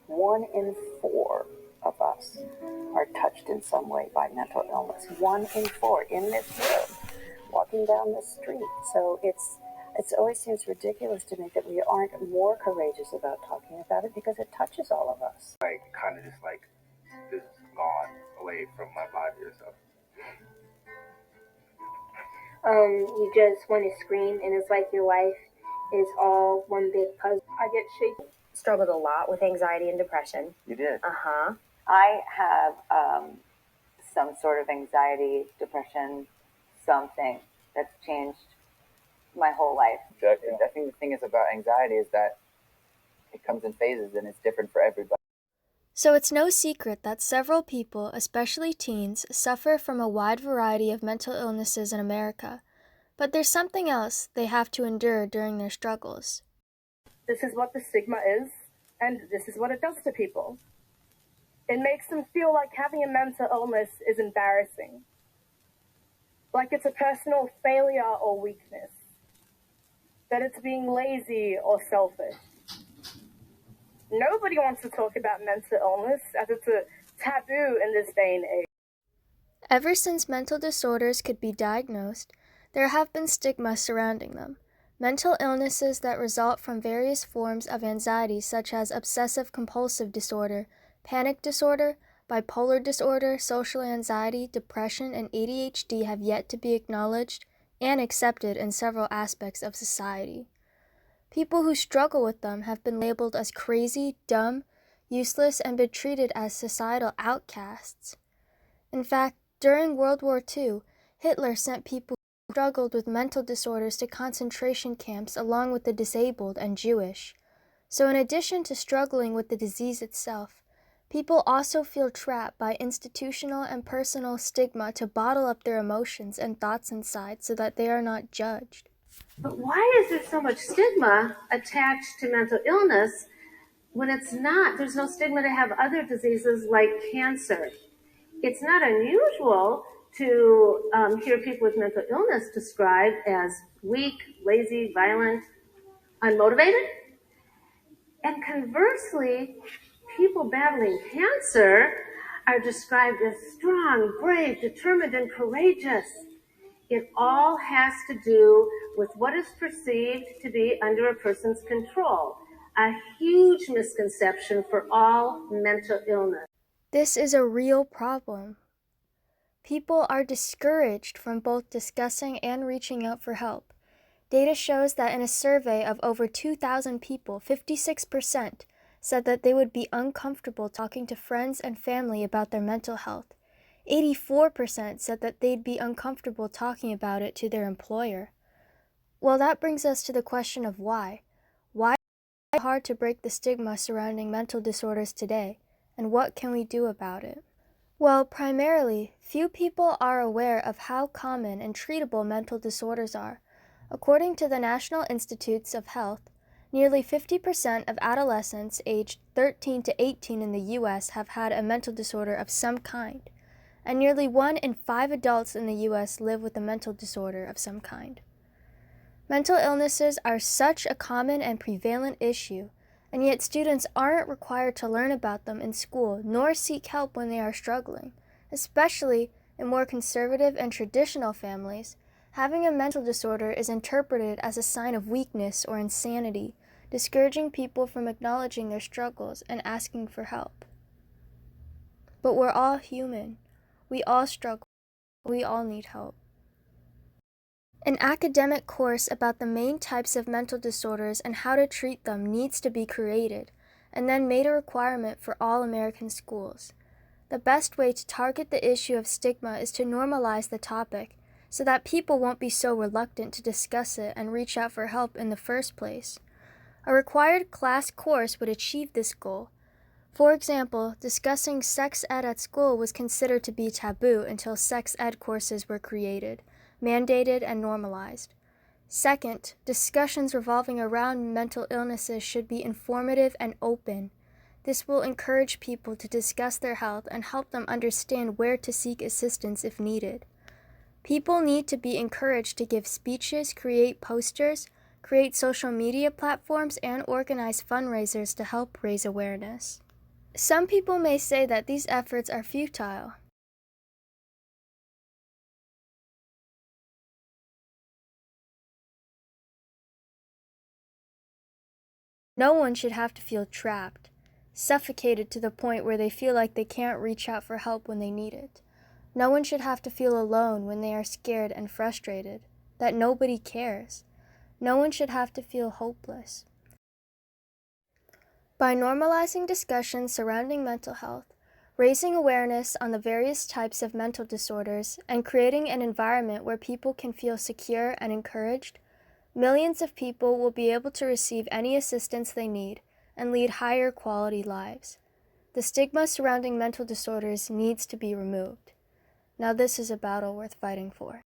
1 in 4 of us are touched in some way by mental illness. 1 in 4 in this room, walking down the street. So it always seems ridiculous to me that we aren't more courageous about talking about it because it touches all of us. Like, kind of just like, this gone away from my body or something. You just want to scream, and it's like your life is all one big puzzle. I get shaky. Struggled a lot with anxiety and depression. You did? Uh-huh. I have some sort of anxiety, depression, something that's changed my whole life. I think the thing is about anxiety is that it comes in phases and it's different for everybody. So it's no secret that several people, especially teens, suffer from a wide variety of mental illnesses in America. But there's something else they have to endure during their struggles. This is what the stigma is, and this is what it does to people. It makes them feel like having a mental illness is embarrassing, like it's a personal failure or weakness, that it's being lazy or selfish. Nobody wants to talk about mental illness as it's a taboo in this day and age. Ever since mental disorders could be diagnosed, there have been stigmas surrounding them. Mental illnesses that result from various forms of anxiety such as obsessive-compulsive disorder, panic disorder, bipolar disorder, social anxiety, depression, and ADHD have yet to be acknowledged and accepted in several aspects of society. People who struggle with them have been labeled as crazy, dumb, useless, and been treated as societal outcasts. In fact, during World War II, Hitler sent people who struggled with mental disorders to concentration camps along with the disabled and Jewish. So in addition to struggling with the disease itself, people also feel trapped by institutional and personal stigma to bottle up their emotions and thoughts inside so that they are not judged. But why is there so much stigma attached to mental illness when it's not? There's no stigma to have other diseases like cancer. It's not unusual to hear people with mental illness described as weak, lazy, violent, unmotivated. And conversely, people battling cancer are described as strong, brave, determined, and courageous. It all has to do with what is perceived to be under a person's control. A huge misconception for all mental illness. This is a real problem. People are discouraged from both discussing and reaching out for help. Data shows that in a survey of over 2,000 people, 56% said that they would be uncomfortable talking to friends and family about their mental health. 84% said that they'd be uncomfortable talking about it to their employer. Well, that brings us to the question of why. Why is it hard to break the stigma surrounding mental disorders today, and what can we do about it? Well, primarily, few people are aware of how common and treatable mental disorders are. According to the National Institutes of Health, nearly 50% of adolescents aged 13 to 18 in the U.S. have had a mental disorder of some kind, and nearly 1 in 5 adults in the U.S. live with a mental disorder of some kind. Mental illnesses are such a common and prevalent issue, and yet students aren't required to learn about them in school nor seek help when they are struggling. Especially in more conservative and traditional families, having a mental disorder is interpreted as a sign of weakness or insanity, discouraging people from acknowledging their struggles and asking for help. But we're all human. We all struggle. We all need help. An academic course about the main types of mental disorders and how to treat them needs to be created, and then made a requirement for all American schools. The best way to target the issue of stigma is to normalize the topic, so that people won't be so reluctant to discuss it and reach out for help in the first place. A required class course would achieve this goal. For example, discussing sex ed at school was considered to be taboo until sex ed courses were created, mandated, and normalized. Second, discussions revolving around mental illnesses should be informative and open. This will encourage people to discuss their health and help them understand where to seek assistance if needed. People need to be encouraged to give speeches, create posters, create social media platforms, and organize fundraisers to help raise awareness. Some people may say that these efforts are futile. No one should have to feel trapped, suffocated to the point where they feel like they can't reach out for help when they need it. No one should have to feel alone when they are scared and frustrated, that nobody cares. No one should have to feel hopeless. By normalizing discussions surrounding mental health, raising awareness on the various types of mental disorders, and creating an environment where people can feel secure and encouraged, millions of people will be able to receive any assistance they need and lead higher quality lives. The stigma surrounding mental disorders needs to be removed. Now this is a battle worth fighting for.